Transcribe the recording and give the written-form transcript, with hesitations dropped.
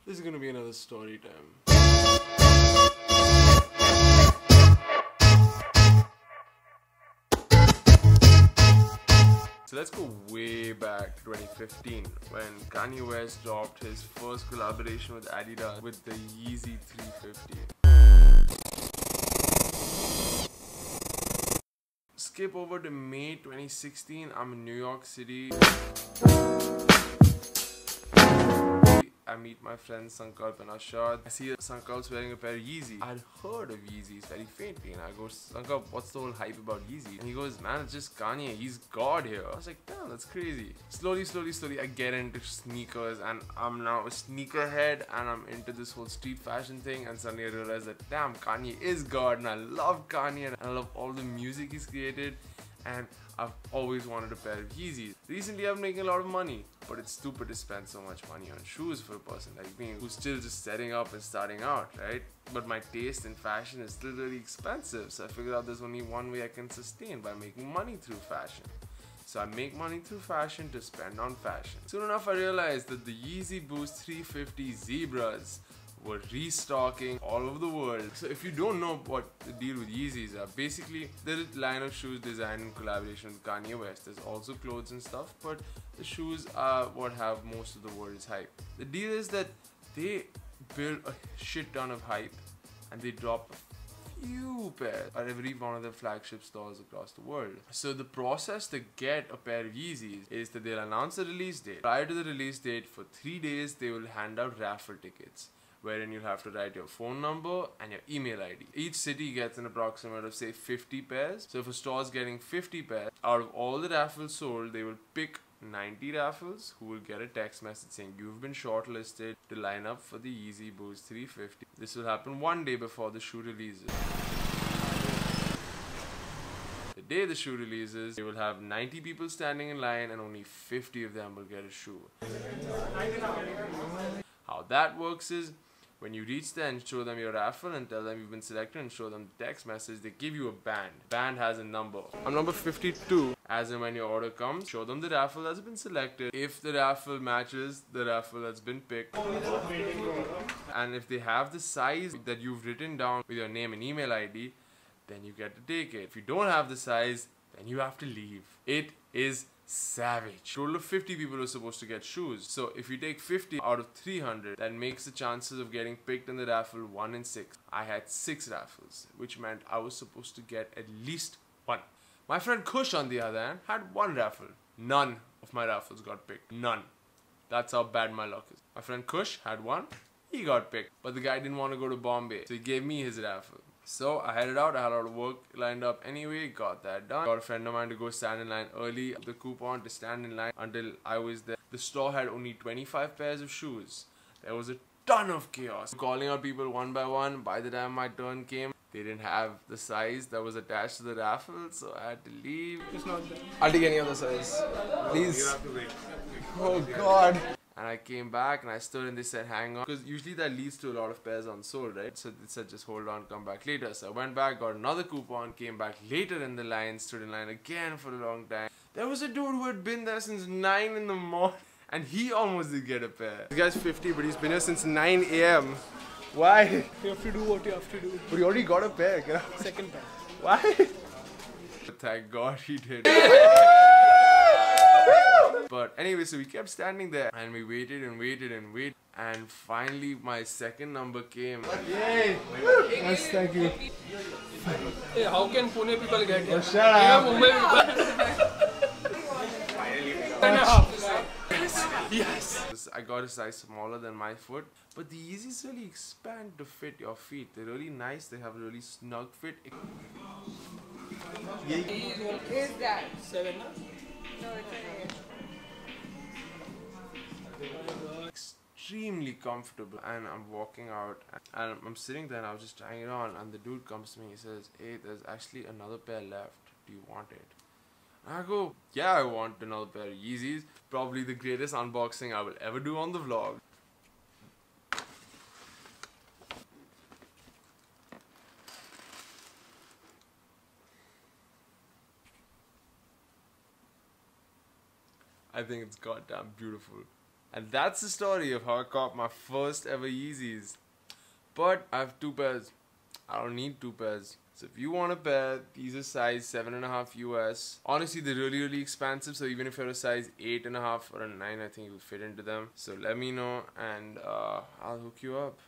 This is gonna be another story time. So let's go way back to 2015 when Kanye West dropped his first collaboration with Adidas with the Yeezy 350. Skip over to May 2016. I'm in New York City. I meet my friends Sankalp and Ashad. I see Sankalp's wearing a pair of Yeezy. I'd heard of Yeezys very faintly, and I go, Sankalp, what's the whole hype about Yeezy? And he goes, man, it's just Kanye. He's God here. I was like, damn, that's crazy. Slowly, I get into sneakers, and I'm now a sneakerhead, and I'm into this whole street fashion thing. And suddenly I realize that, damn, Kanye is God, and I love Kanye, and I love all the music he's created. And I've always wanted a pair of Yeezys. Recently I'm making a lot of money, but it's stupid to spend so much money on shoes for a person like me who's still just setting up and starting out, right? But my taste in fashion is still really expensive, so I figured out there's only one way I can sustain, by making money through fashion. So I make money through fashion to spend on fashion. Soon enough I realized that the Yeezy Boost 350 Zebras were restocking all over the world. So if you don't know what the deal with Yeezys are, basically they're a line of shoes designed in collaboration with Kanye West. There's also clothes and stuff, but the shoes are what have most of the world's hype. The deal is that they build a shit ton of hype and they drop a few pairs at every one of their flagship stores across the world. So the process to get a pair of Yeezys is that they'll announce the release date. Prior to the release date, for 3 days they will hand out raffle tickets, wherein you'll have to write your phone number and your email ID. Each city gets an approximate of say 50 pairs. So if a store's getting 50 pairs, out of all the raffles sold, they will pick 90 raffles who will get a text message saying you've been shortlisted to line up for the Yeezy Boost 350. This will happen 1 day before the shoe releases. The day the shoe releases, they will have 90 people standing in line and only 50 of them will get a shoe. How that works is, when you reach there and show them your raffle and tell them you've been selected and show them the text message, they give you a band. Band has a number. I'm number 52. As in when your order comes, show them the raffle that's been selected. If the raffle matches the raffle that's been picked, and if they have the size that you've written down with your name and email ID, then you get to take it. If you don't have the size, then you have to leave. It is savage. Total of 50 people are supposed to get shoes. So if you take 50 out of 300, that makes the chances of getting picked in the raffle 1 in 6. I had 6 raffles, which meant I was supposed to get at least 1. My friend Kush, on the other hand, had 1 raffle. None of my raffles got picked. None. That's how bad my luck is. My friend Kush had 1. He got picked. But the guy didn't want to go to Bombay, so he gave me his raffle. So I headed out. I had a lot of work lined up anyway. Got that done. Got a friend of mine to go stand in line early. The coupon to stand in line until I was there. The store had only 25 pairs of shoes. There was a ton of chaos. Calling out people one by one. By the time my turn came, they didn't have the size that was attached to the raffle, so I had to leave. It's not there. I'll take any other size. Please. You have to wait. Oh God. And I came back and I stood and they said hang on, because usually that leads to a lot of pairs unsold, right? So they said just hold on, come back later. So I went back, got another coupon, came back later in the line, stood in line again for a long time. There was a dude who had been there since 9 in the morning and he almost did get a pair. This guy's 50 but he's been here since 9 AM. Why? You have to do what you have to do. But he already got a pair. Second pair. Why? Thank God he did. But anyway, so we kept standing there and we waited and waited and waited, and finally my second number came. Yay! Yes, thank you. Hey, how can Pune people get here? Oh, shut up! Mumbai people. Yes! I got a size smaller than my foot, but the Yeezys really expand to fit your feet. They're really nice, they have a really snug fit. Is that? 7. No, it's okay. Extremely comfortable, and I'm walking out and I'm sitting there and I was just trying it on, and the dude comes to me, he says, hey, there's actually another pair left, do you want it? And I go, yeah, I want another pair of Yeezys. Probably the greatest unboxing I will ever do on the vlog. I think it's goddamn beautiful. And that's the story of how I caught my first ever Yeezys. But I have 2 pairs. I don't need 2 pairs. So if you want a pair, these are size 7.5 US. Honestly, they're really expensive. So even if you're a size 8.5 or a 9, I think you'll fit into them. So let me know and I'll hook you up.